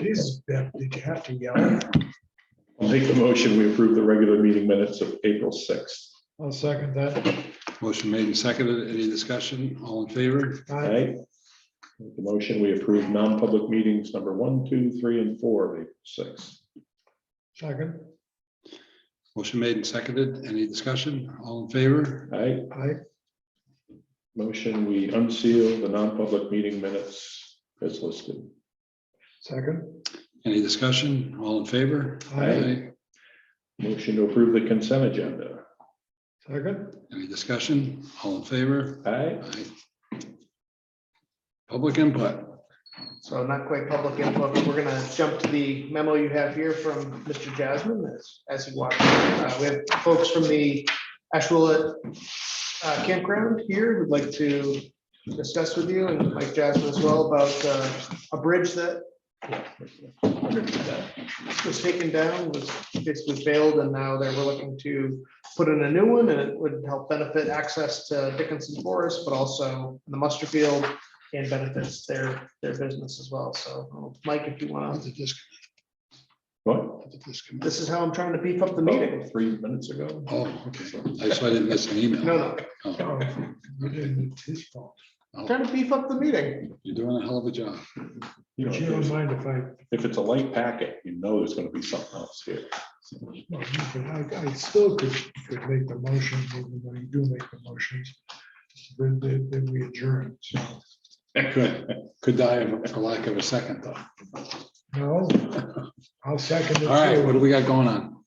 Jesus, Beth, did you have to yell? I'll make the motion. We approve the regular meeting minutes of April 6th. I'll second that. Motion made and seconded. Any discussion? All in favor? Aye. Right. Make the motion. We approve non-public meetings number 1, 2, 3, and 4 of April 6th. Second. Motion made and seconded. Any discussion? All in favor? Aye. Aye. Motion, we unseal the non-public meeting minutes as listed. Second. Any discussion? All in favor? Aye. Motion to approve the consent agenda. Second. Any discussion? All in favor? Aye. Aye. Public input. So not quite public input, but we're gonna jump to the memo you have here from Mr. Jasmine as he walks. We have folks from the Ashwilla campground here who'd like to discuss with you, and Mike Jasmine as well, about a bridge that was taken down, was basically failed, and now we're looking to put in a new one, and it would help benefit access to Dickinson Forest, but also the muster field, and benefits their business as well. So Mike, if you want to, What? this is how I'm trying to beef up the meeting. 3 minutes ago. Oh, okay. I didn't miss an email. No, Oh, Oh, you didn't, it's his fault. trying to beef up the meeting. you're doing a hell of a job. You know, But you don't mind if it's a light packet, you know there's going to be something else here. well, you can, I still could make the motion, even though you do make the motions, then we adjourn, so. Could die for lack of a second though. No, I'll second it. All right, too. what do we got going on?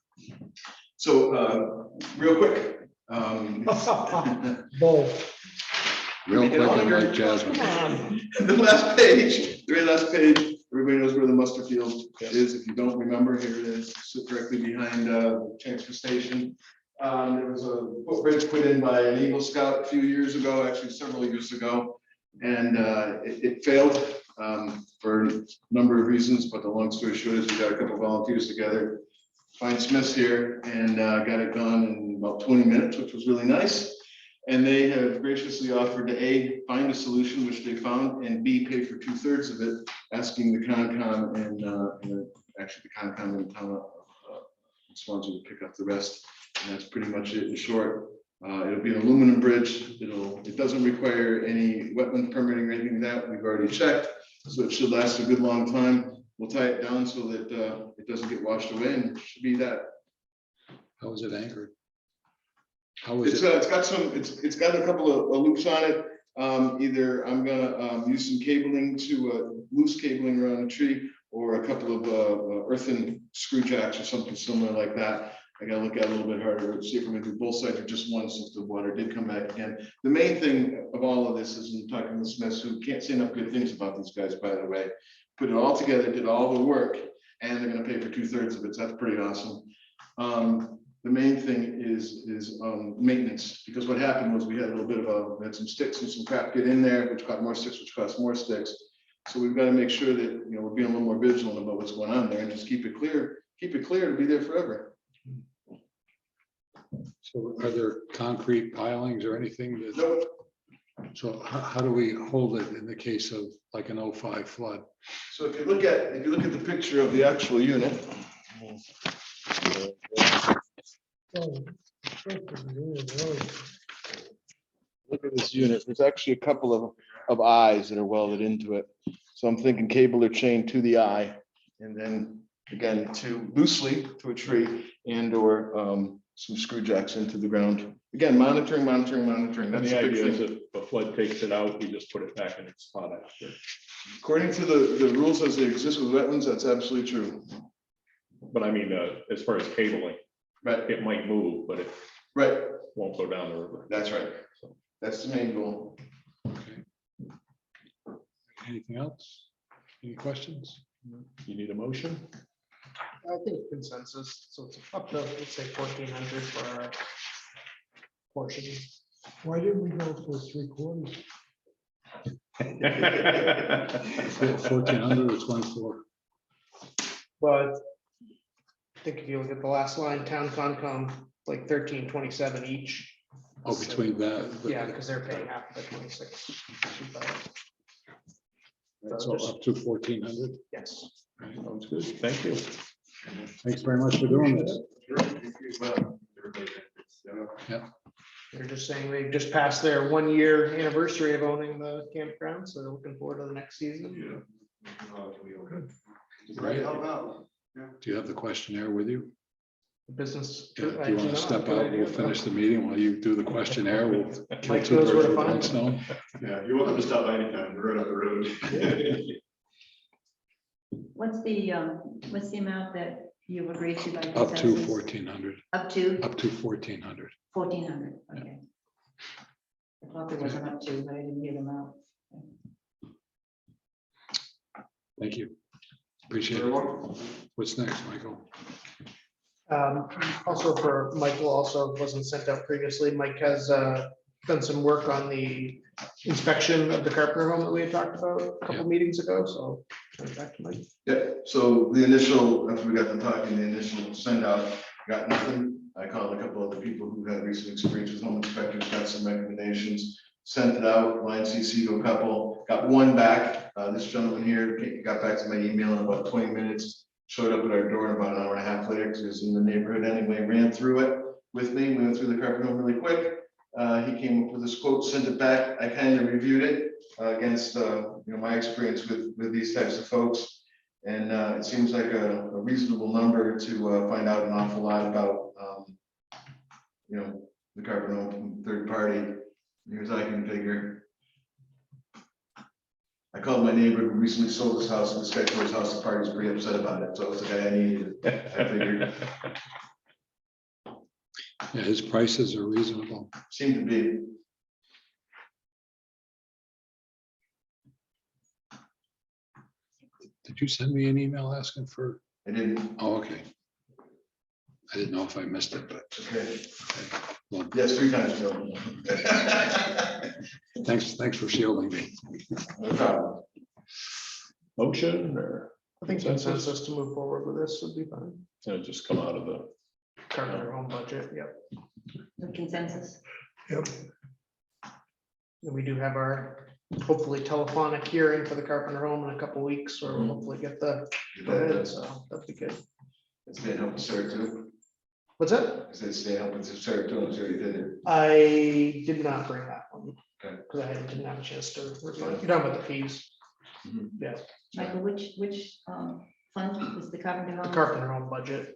So, real quick. Both. Real Make it quick, and longer. like Jasmine. Come on. The last page, the very last page, everybody knows where the muster field is. If you don't remember, here it is, sit directly behind the transfer station. There was a footbridge put in by an Eagle Scout a few years ago, actually several years ago. And it failed for a number of reasons, but the long story short is we got a couple of volunteers together, find Smiths here, and got it done in about 20 minutes, which was really nice. And they have graciously offered to A, find a solution, which they found, and B, pay for 2/3 of it, asking the Concom and actually the Concom and town sponsor to pick up the rest. And that's pretty much it in short. It'll be an aluminum bridge. It doesn't require any wetland permitting or anything like that. We've already checked, so it should last a good long time. We'll tie it down so that it doesn't get washed away, and it should be that. How is it anchored? How is It's it? it's got a couple of loops on it. Either I'm gonna use some cabling to loose cabling around the tree, or a couple of earthen screw jacks or something similar like that. I gotta look at it a little bit harder, see if we're gonna do both sides or just one, since the water did come back again. The main thing of all of this is in talking to Smiths, who can't say enough good things about these guys, by the way. Put it all together, did all the work, and they're gonna pay for 2/3 of it. So that's pretty awesome. The main thing is maintenance, because what happened was we had a little bit of we had some sticks and some crap get in there, which got more sticks, which cost more sticks. So we've got to make sure that, we're being a little more vigilant about what's going on there, and just keep it clear to be there forever. So are there concrete pilings or anything that, Nope. so how do we hold it in the case of like an 05 flood? So if you look at the picture of the actual unit. Look at this unit. There's actually a couple of eyes that are welded into it. So I'm thinking cable or chain to the eye, and then again to loosely to a tree, and or some screw jacks into the ground. Again, monitoring. And That's the the big idea is thing. if a flood takes it out, we just put it back in its spot after. According to the rules as they exist with wetlands, that's absolutely true. But I mean, as far as cabling, Right, it might move, but it right. won't go down the river. That's right. That's the main goal. Anything else? Any questions? You need a motion? I think consensus, so it's up to, let's say 1,400 for our portion. Why didn't we go for 3/4? 1,400 or 24? But I think if you look at the last line, town Concom, like 1327 each. Oh, between that. Yeah, because they're paying half of the 26. So up to 1,400. Yes. Sounds good. Thank you. Thanks very much for doing this. They're just saying they just passed their 1-year anniversary of owning the campground, so they're looking forward to the next season. Great. Do you have the questionnaire with you? The business. Yeah, do you want to step out? We'll finish the meeting while you do the questionnaire. We'll kill Mike two knows where birds to with find one it. stone. Yeah, you're welcome to stop by anytime, we're right up the road. What's the amount that you've agreed to by Up to consensus? 1,400. Up to Up to 1,400. 1,400, okay. I thought there was an up to, but I didn't hear them out. Thank you. Appreciate it. What's next, Michael? Also for Michael, also wasn't sent out previously. Mike has done some work on the inspection of the Carpenter home that we had talked about a couple meetings ago, so turn it back to Mike. Yeah, so the initial, after we got to talking, the initial send out, got nothing. I called a couple other people who had recent experience with home inspectors, got some recommendations, sent it out, line CC to a couple, got one back. This gentleman here got back to my email in about 20 minutes, showed up at our door about an hour and a half later, because he was in the neighborhood anyway, ran through it with me, we went through the Carpenter home really quick. He came up with this quote, sent it back. I kind of reviewed it against my experience with these types of folks. And it seems like a reasonable number to find out an awful lot about the Carpenter home from third party. Here's I can figure. I called my neighbor who recently sold his house, and this guy told his house the party was pretty upset about it. So it's the guy I needed. I figured. Yeah, his prices are reasonable. Seemed to be. Did you send me an email asking for? I didn't. Oh, okay. I didn't know if I missed it, but Okay. well, Yes, 3 times. Joe. thanks for shielding me. No problem. Motion or I think consensus to move forward with this would be fine. just come out of the, Carpenter home budget, yep. The consensus. Yep. And we do have our hopefully telephonic hearing for the Carpenter home in a couple weeks, or we'll hopefully get the, so that'd be good. It's been helping Sarah too. What's that? I said stay helping Sarah too. I'm sure you did it. I did not bring that one. Okay. Because I didn't have a chance to, you're talking about the fees, yeah, Michael, which fund was the Carpenter the home? Carpenter home budget,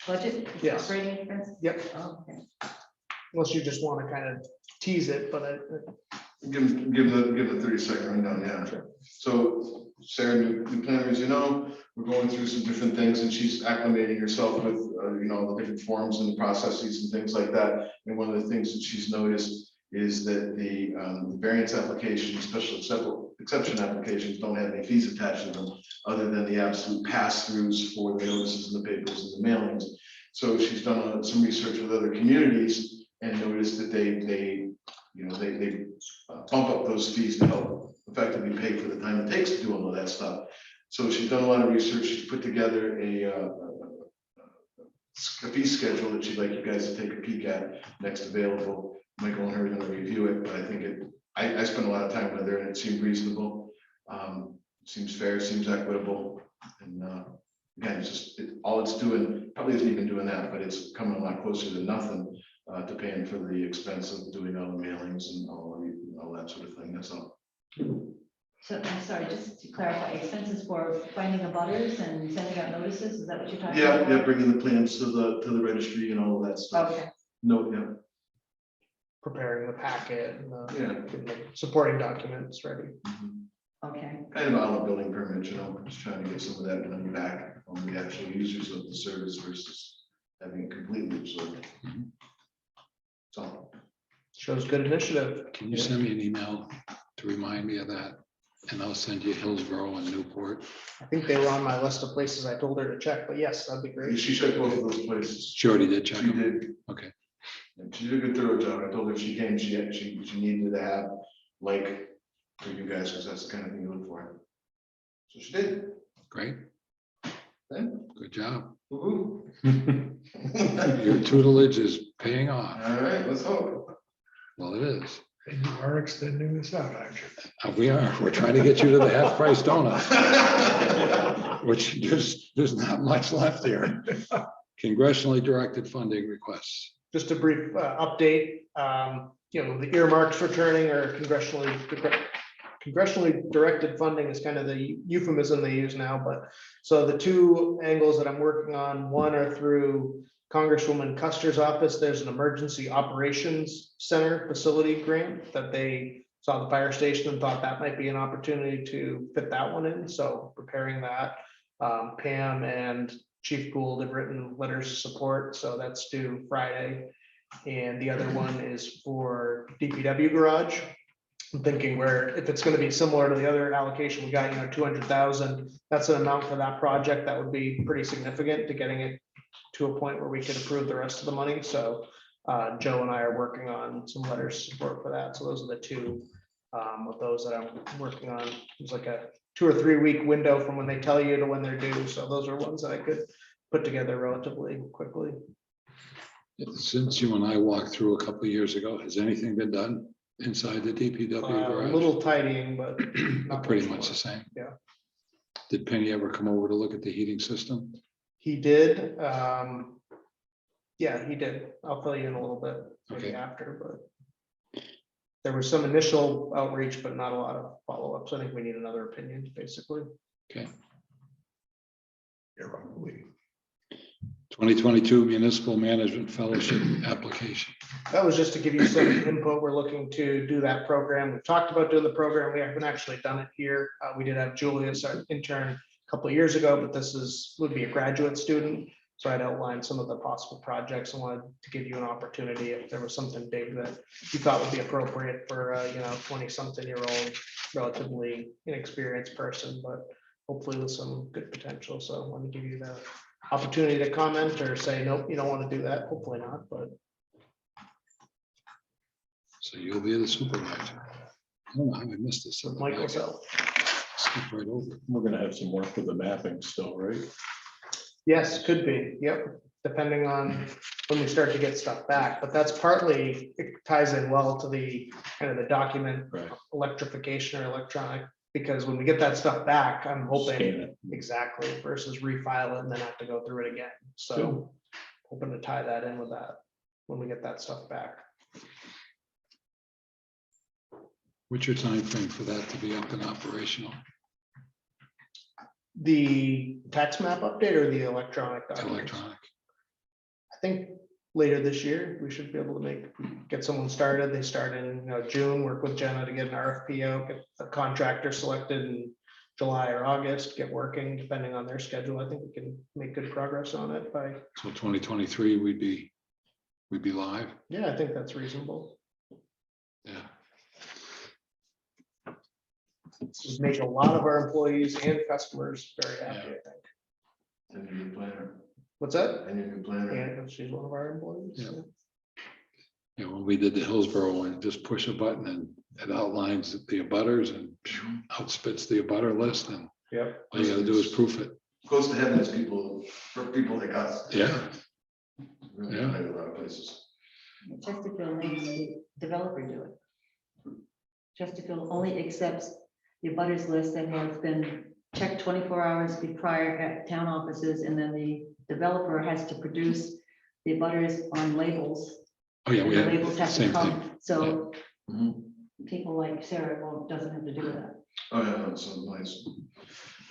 Budget? Yes. Operating expense? yep, Oh, okay. unless you just want to kind of tease it, but Give the 30-second rundown, yeah. Sure. So Sarah, new planners, we're going through some different things and she's acclimating herself with, the different forms and processes and things like that. And one of the things that she's noticed is that the variance applications, special exception applications don't have any fees attached to them other than the absolute pass-throughs for the notices in the papers and the mailings. So she's done some research with other communities and noticed that they bump up those fees to help effectively pay for the time it takes to do all of that stuff. So she's done a lot of research. She's put together a fee schedule that she'd like you guys to take a peek at next available. Michael and her are going to review it, but I think I spent a lot of time with her and it seemed reasonable. Seems fair, seems equitable. And again, it's just, all it's doing, probably isn't even doing that, but it's coming a lot closer than nothing to paying for the expense of doing all the mailings and all that sort of thing. That's all. So I'm sorry, just to clarify, expenses for finding the butters and sending out notices, is that what you're talking Yeah, about? yeah, bringing the plans to the registry and all of that stuff. Okay, No, yeah, preparing the packet and yeah. getting the supporting documents ready. okay. Kind of all the building permits, just trying to get some of that money back on the actual users of the service versus having it completely absorbed. So, Shows good initiative. Can you send me an email to remind me of that? And I'll send you Hillsborough and Newport. I think they were on my list of places I told her to check, but yes, that'd be great. she checked both of those places. She already did check She them. did. Okay. And she did a good thorough job. I told her if she came, she needed to have like for you guys, because that's the kind of thing you look for. So she did. Great. Then, Good job. woo-hoo. Your tutelage is paying off. All right, let's hope. Well, it is. And you are extending this out, aren't you? We are, we're trying to get you to the half price donut, which there's not much left here. Congressionally directed funding requests. Just a brief update, the earmarks returning or congressionally directed funding is kind of the euphemism they use now, but so the two angles that I'm working on, one are through Congresswoman Custer's office. There's an emergency operations center facility grant that they saw the fire station and thought that might be an opportunity to fit that one in. So preparing that. Pam and Chief Gould have written letters of support, so that's due Friday. And the other one is for DPW garage. I'm thinking where if it's going to be similar to the other allocation, we got, 200,000, that's an amount for that project that would be pretty significant to getting it to a point where we could approve the rest of the money. So Joe and I are working on some letters of support for that. So those are the two of those that I'm working on. It's like a 2 or 3 week window from when they tell you to when they're due. So those are ones that I could put together relatively quickly. Since you and I walked through a couple of years ago, has anything been done inside the DPW A garage? little tidying, but not Pretty much much more. the same. Yeah. Did Penny ever come over to look at the heating system? He did. Yeah, he did. I'll fill you in a little bit maybe Okay. after, but there was some initial outreach, but not a lot of follow-ups. I think we need another opinion, basically. Okay. You're on the lead. 2022 Municipal Management Fellowship application. That was just to give you some input. We're looking to do that program. We've talked about doing the program. We haven't actually done it here. We did have Julius, our intern, a couple of years ago, but this would be a graduate student. So I'd outlined some of the possible projects and wanted to give you an opportunity if there was something big that you thought would be appropriate for 20-something-year-old, relatively inexperienced person, but hopefully with some good potential. So I want to give you the opportunity to comment or say, nope, you don't want to do that. Hopefully not, but So you'll be the supervisor. I don't know how I missed this. on the back. Michael's out. Skip right over. it. We're gonna have some work with the mapping still, right? Yes, could be. Yep. Depending on when we start to get stuff back, but that's partly, it ties in well to the kind of the document Right. electrification or electronic, because when we get that stuff back, I'm hoping Scan it. exactly versus refile it and then have to go through it again. So hoping to tie that in with that when we get that stuff back. What's your time frame for that to be up and operational? The tax map update or the electronic documents? Electronic. I think later this year, we should be able to get someone started. They start in June, work with Jenna to get an RFP out, get a contractor selected in July or August, get working depending on their schedule. I think we can make good progress on it by, So 2023, we'd be live. yeah, I think that's reasonable. Yeah. Would make a lot of our employees and customers very happy, I think. And your new planner, What's that? and your new planner. And she's one of our employees. Yeah. You know, when we did the Hillsborough one, just push a button and it outlines the abutters and outspits the abutter list, and Yep. all you gotta do is proof it. Close to heaven is people, for people like us. Yeah. Really Yeah. tried a lot of places. Chesterfield makes the developer do it. Chesterfield only accepts the abutters list that has been checked 24 hours prior at town offices, and then the developer has to produce the abutters on labels. Oh, yeah, And we the have labels the have to same thing. come, so Mhm. people like Sarah doesn't have to do that. Oh, yeah, that's so nice.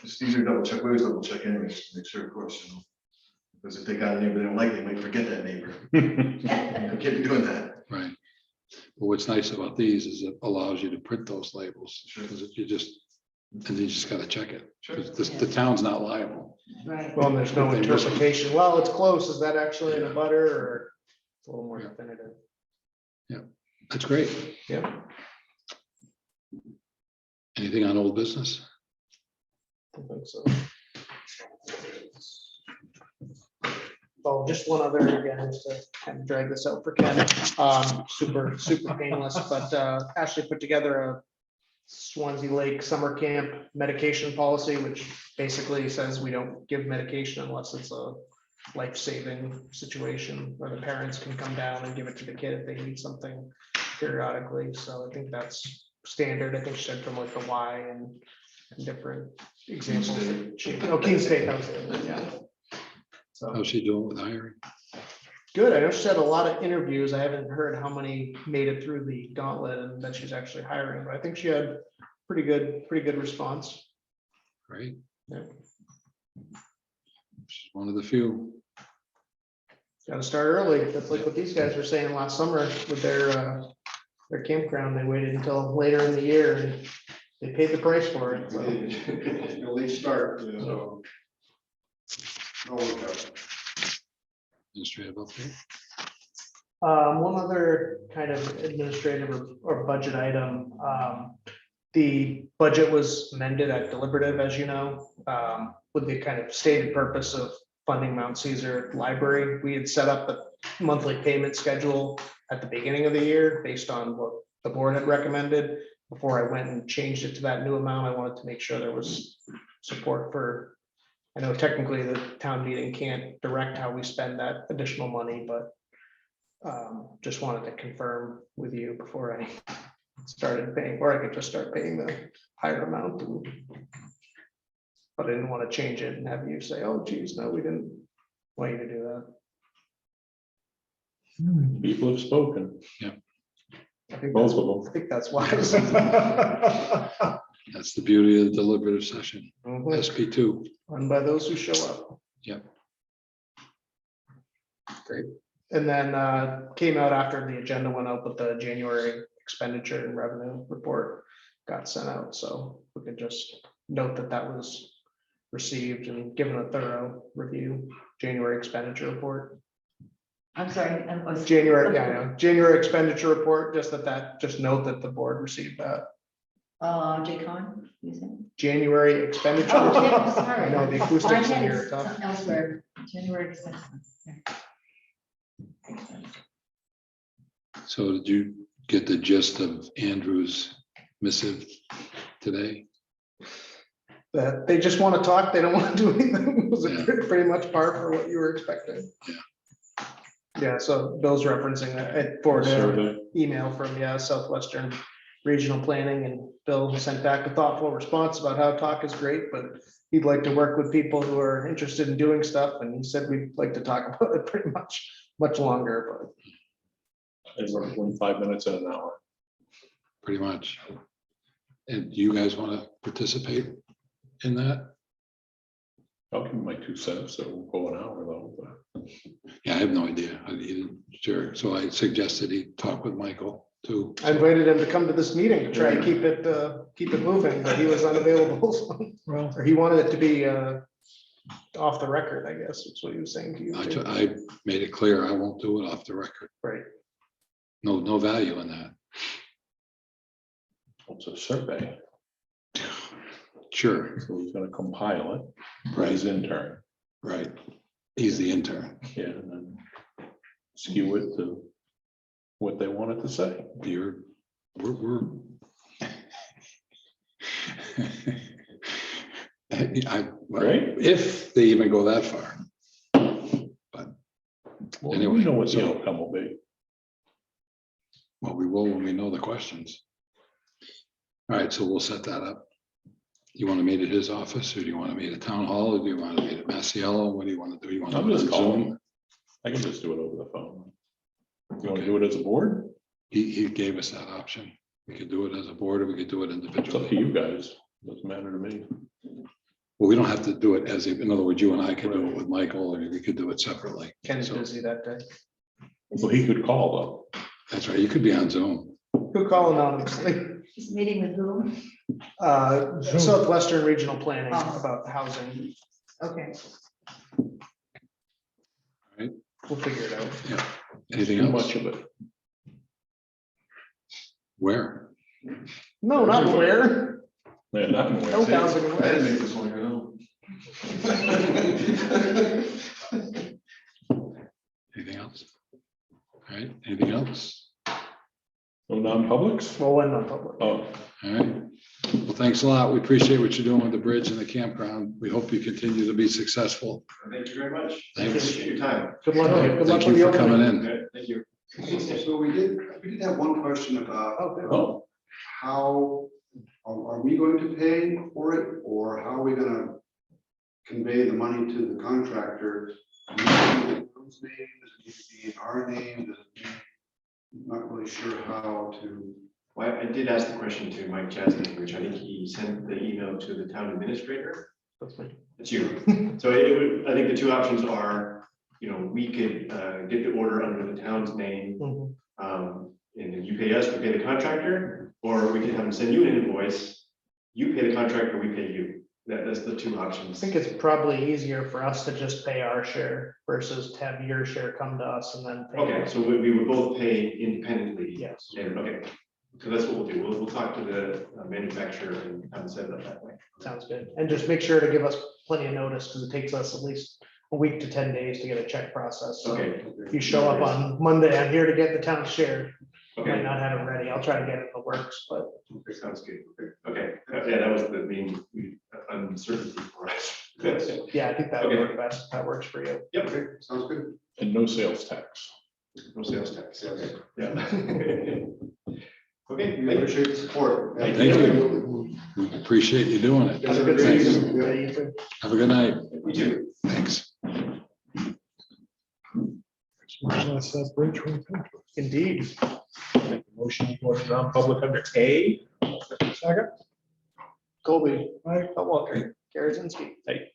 It's easier to double check, we always double check anyways, to make sure, of course, because if they got a neighbor they don't like, they might forget that neighbor. You can't be doing that. Right. But what's nice about these is it allows you to print those labels, Sure. because and you just gotta check it. Sure. 'Cause the town's not liable. Right. Well, and there's no They miss one. interpretation. Well, it's close. Is that actually an Yeah. abutter or it's a little more Yeah. definitive? That's great. Yep. Anything on old business? I think so. Oh, just one other, again, just to kind of drag this out for Ken, super painless, but Ashley put together a Swansea Lake summer camp medication policy, which basically says we don't give medication unless it's a life-saving situation where the parents can come down and give it to the kid if they need something periodically, so I think that's standard. I think she said from like the Y and different examples. Keene State, that was it, yeah. So. How's she doing with hiring? Good. I know she had a lot of interviews. I haven't heard how many made it through the gauntlet and that she's actually hiring, but I think she had pretty good response. Right? Yeah. She's one of the few. Got to start early. That's like what these guys were saying last summer with their campground. They waited until later in the year and they paid the price for it. So. A late start, so. It'll work out. Administrative update. One other kind of administrative or budget item. The budget was amended at deliberative, as you know, with the kind of stated purpose of funding Mount Caesar Library. We had set up a monthly payment schedule at the beginning of the year based on what the board had recommended. Before I went and changed it to that new amount, I wanted to make sure there was support for, I know technically the town meeting can't direct how we spend that additional money, but just wanted to confirm with you before I started paying, or I could just start paying the higher amount. But I didn't want to change it and have you say, oh geez, no, we didn't want you to do that. People have spoken, I think both that's, of I think that's wise. That's the beauty of the deliberative session. Mhm. SP2. Run by those who show up. Yep. Great. And then came out after the agenda went out, but the January expenditure and revenue report got sent out. So we could just note that that was received and given a thorough review. January expenditure report. I'm sorry. January, yeah, I know. January expenditure report, just note that the board received that. Jay Con, you said? January expenditure. Oh, yeah, sorry. I know the I acoustics in had here are it tough. elsewhere. January expenses. So did you get the gist of Andrew's missive today? That they just want to talk, they don't want to do anything. Was Yeah. it pretty much par for what you were expecting? Yeah. Yeah, so Bill's referencing it forwarded an survey. email from, Southwestern Regional Planning, and Bill sent back a thoughtful response about how talk is great, but he'd like to work with people who are interested in doing stuff, and he said we'd like to talk about it pretty much longer, but. And we're between 5 minutes and an hour. Pretty much. And do you guys want to participate in that? I'll give my 2 cents, so we'll go an hour though. But Yeah, I have no idea. He didn't share. So I suggested he talk with Michael too. I invited him to come to this meeting to try to keep it moving, but he was unavailable. So- Well, Or he wanted it to be off the record, I guess, is what he was saying to you. too. I made it clear I won't do it off the record. Right. No value in that. It's a survey, Sure, so he's gonna compile it. Right. His intern, right. He's the intern. yeah, and then skew it to what they wanted to say. We're well, Right. if they even go that far. But Well, Anyway, we know what the so- outcome will be. well, we will when we know the questions. All right, so we'll set that up. You want to meet at his office, or do you want to meet at town hall, or do you want to meet at Masiello? What do you want to do? You want to I'm do it just on calling. Zoom? I can just do it over the phone. You wanna do it as a board? He gave us that option. We could do it as a board, or we could do it It's up to individually. you guys. Doesn't matter to me. Well, we don't have to do it as, in other words, you and I could do it with Michael, or we could do it separately. Ken's So, busy that day. Well, he could call that's right. You could be on Zoom. Who call anonymously? He's meeting with whom? Zoom. Southwestern Regional Planning Oh. about housing. Okay. We'll figure it out. Yeah. though. Anything Too else? much of it. Where? No, not where. Yeah, not in No Wednesday. housing. I didn't make this one, Anything else? All right, anything else? No non-publics? Well, when not public. Oh, All right. Well, thanks a lot. We appreciate what you're doing with the bridge and the campground. We hope you continue to be successful. Thank you very much. Thanks. Appreciate your time. Good luck. Good luck Thank with you the for coming opening. in. Thank you. So we did. we did have one question about Oh, how, are we going to pay for it, or how are we gonna convey the money to the contractor? Does it need to be in the town's name? Does it need to be in our name? Does it need- I'm not really sure how to. Well, I did ask the question to Mike Jasmine, which I think he sent the email to the town administrator. That's me. It's you. So I think the two options are, we could get the order under the town's name. Mhm. And then you pay us, we pay the contractor, or we can have them send you an invoice. You pay the contractor, we pay you. That's the two I options. think it's probably easier for us to just pay our share versus to have your share come to us and then pay. Okay, so we would both pay independently. Yes. And, okay, so that's what we'll do. We'll talk to the manufacturer and have them set it up that way. Sounds good. And just make sure to give us plenty of notice because it takes us at least a week to 10 days to get a check process. So Okay, if you show up on Monday, I'm here to get the town share. Might okay, not have it ready. I'll try to get it in the works, but sounds good. Okay, yeah, that was the main uncertainty for us. Yes. yeah, I think that would Okay. work best. If that works for you. Yep, Okay, sounds good. and no sales tax. no sales tax. Yes. Yeah. Okay, We thank you. appreciate the support. Thank you. We appreciate you doing it. Have a good Thanks. season. Yeah, you too. Have a good night. You too. Thanks. That's that bridge right there. Indeed. Motion to go to non-public under A. Second, Colby. Aye. Walker. Karazinski. Hey.